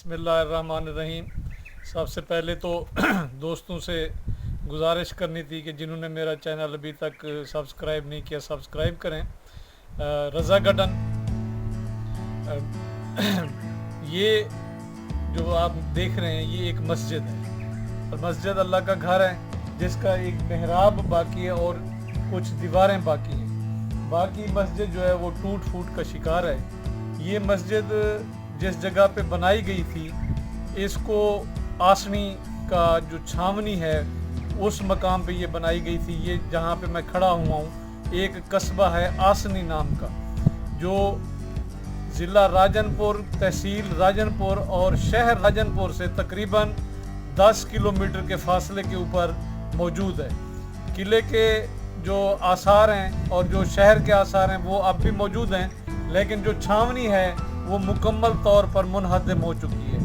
बिस्मिल्लाहिर्रहमानिर्रहीम। सबसे पहले तो दोस्तों से गुजारिश करनी थी कि जिन्होंने मेरा चैनल अभी तक सब्सक्राइब नहीं किया सब्सक्राइब करें। रज़ा गार्डन ये जो आप देख रहे हैं ये एक मस्जिद है और मस्जिद अल्लाह का घर है जिसका एक मेहराब बाकी है और कुछ दीवारें बाकी हैं। बाकी मस्जिद जो है वो टूट फूट का शिकार है। ये मस्जिद जिस जगह पे बनाई गई थी इसको आसनी का जो छावनी है उस मकाम पे ये बनाई गई थी। ये जहाँ पे मैं खड़ा हुआ हूँ एक कस्बा है आसनी नाम का जो ज़िला राजनपुर, तहसील राजनपुर और शहर राजनपुर से तकरीबन 10 किलोमीटर के फासले के ऊपर मौजूद है। किले के जो आसार हैं और जो शहर के आसार हैं वो अब भी मौजूद हैं, लेकिन जो छावनी है वो मुकम्मल तौर पर मुनहदम हो चुकी है।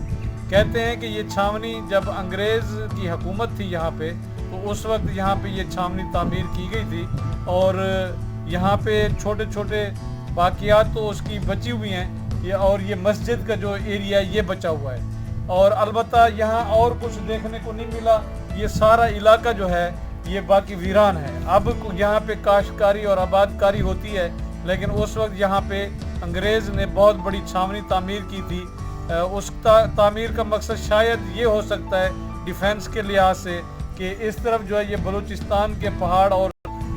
कहते हैं कि ये छावनी जब अंग्रेज़ की हुकूमत थी यहाँ पे तो उस वक्त यहाँ पे ये छावनी तामीर की गई थी और यहाँ पे छोटे छोटे बाकियात तो उसकी बची हुई हैं ये, और ये मस्जिद का जो एरिया ये बचा हुआ है। और अलबत्ता यहाँ और कुछ देखने को नहीं मिला। ये सारा इलाका जो है ये बाकी वीरान है। अब यहाँ पे काश्तकारी और आबादकारी होती है, लेकिन उस वक्त यहाँ पे अंग्रेज़ ने बहुत बड़ी छावनी तामीर की थी। उस तामीर का मकसद शायद ये हो सकता है डिफेंस के लिहाज से कि इस तरफ जो है ये बलूचिस्तान के पहाड़ और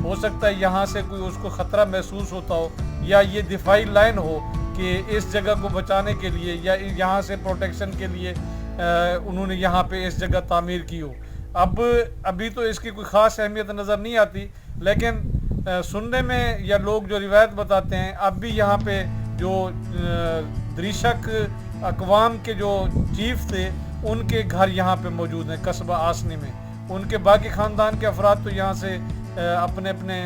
हो सकता है यहाँ से कोई उसको ख़तरा महसूस होता हो या ये दिफाई लाइन हो कि इस जगह को बचाने के लिए या यहाँ से प्रोटेक्शन के लिए उन्होंने यहाँ पे इस जगह तामीर की हो। अब अभी तो इसकी कोई ख़ास अहमियत नज़र नहीं आती, लेकिन सुनने में या लोग जो रिवायत बताते हैं अब भी यहाँ पे जो दरिशक अकवाम के जो चीफ थे उनके घर यहाँ पे मौजूद हैं कस्बा आसनी में। उनके बाकी ख़ानदान के अफराद तो यहाँ से अपने अपने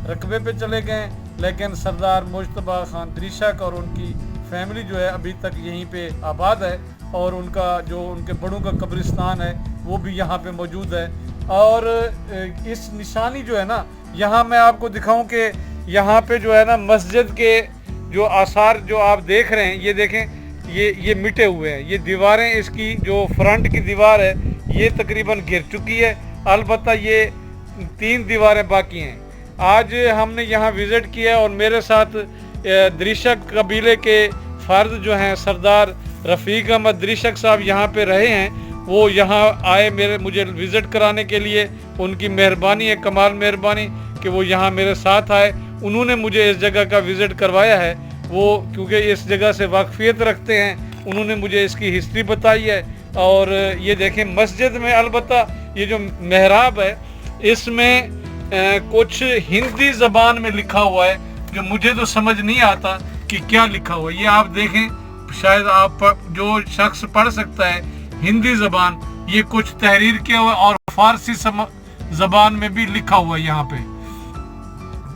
रकबे पे चले गए, लेकिन सरदार मुश्तबा खान दरिशक और उनकी फैमिली जो है अभी तक यहीं पे आबाद है और उनका जो उनके बड़ों का कब्रिस्तान है वो भी यहाँ पे मौजूद है। और इस निशानी जो है ना यहाँ मैं आपको दिखाऊं कि यहाँ पे जो है ना मस्जिद के जो आसार जो आप देख रहे हैं ये देखें ये मिटे हुए हैं। ये दीवारें इसकी जो फ्रंट की दीवार है ये तकरीबन गिर चुकी है, अलबत्ता ये 3 दीवारें बाकी हैं। आज हमने यहाँ विज़िट किया और मेरे साथ दरिशक कबीले के फ़र्द जो हैं सरदार रफ़ीक अहमद दरिशक साहब यहाँ पे रहे हैं। वो यहाँ आए मुझे विज़िट कराने के लिए। उनकी मेहरबानी है, कमाल मेहरबानी कि वो यहाँ मेरे साथ आए। उन्होंने मुझे इस जगह का विज़िट करवाया है। वो क्योंकि इस जगह से वाकफियत रखते हैं, उन्होंने मुझे इसकी हिस्ट्री बताई है। और ये देखें मस्जिद में अलबत्ता ये जो मेहराब है इसमें कुछ हिंदी ज़बान में लिखा हुआ है जो मुझे तो समझ नहीं आता कि क्या लिखा हुआ है। ये आप देखें, शायद आप जो शख्स पढ़ सकता है हिंदी ज़बान, ये कुछ तहरीर किया हुआ और फारसी ज़बान में भी लिखा हुआ है। यहाँ पे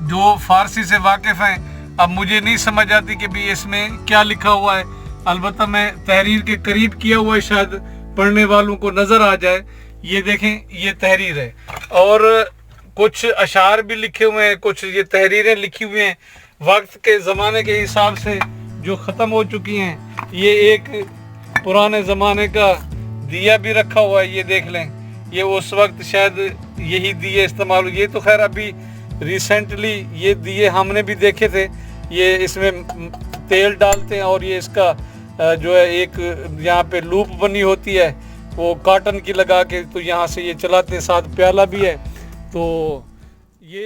जो फारसी से वाकिफ़ हैं अब मुझे नहीं समझ आती कि भी इसमें क्या लिखा हुआ है। अलबत्ता मैं तहरीर के करीब किया हुआ है, शायद पढ़ने वालों को नज़र आ जाए। ये देखें ये तहरीर है और कुछ अशार भी लिखे हुए हैं, कुछ ये तहरीरें लिखी हुई हैं वक्त के ज़माने के हिसाब से जो ख़त्म हो चुकी हैं। ये एक पुराने ज़माने का दिया भी रखा हुआ है, ये देख लें। ये उस वक्त शायद यही दिए इस्तेमाल, ये तो खैर अभी रिसेंटली ये दिए हमने भी देखे थे। ये इसमें तेल डालते हैं और ये इसका जो है एक यहाँ पे लूप बनी होती है वो काटन की लगा के, तो यहाँ से ये चलाते हैं। साथ प्याला भी है। तो ये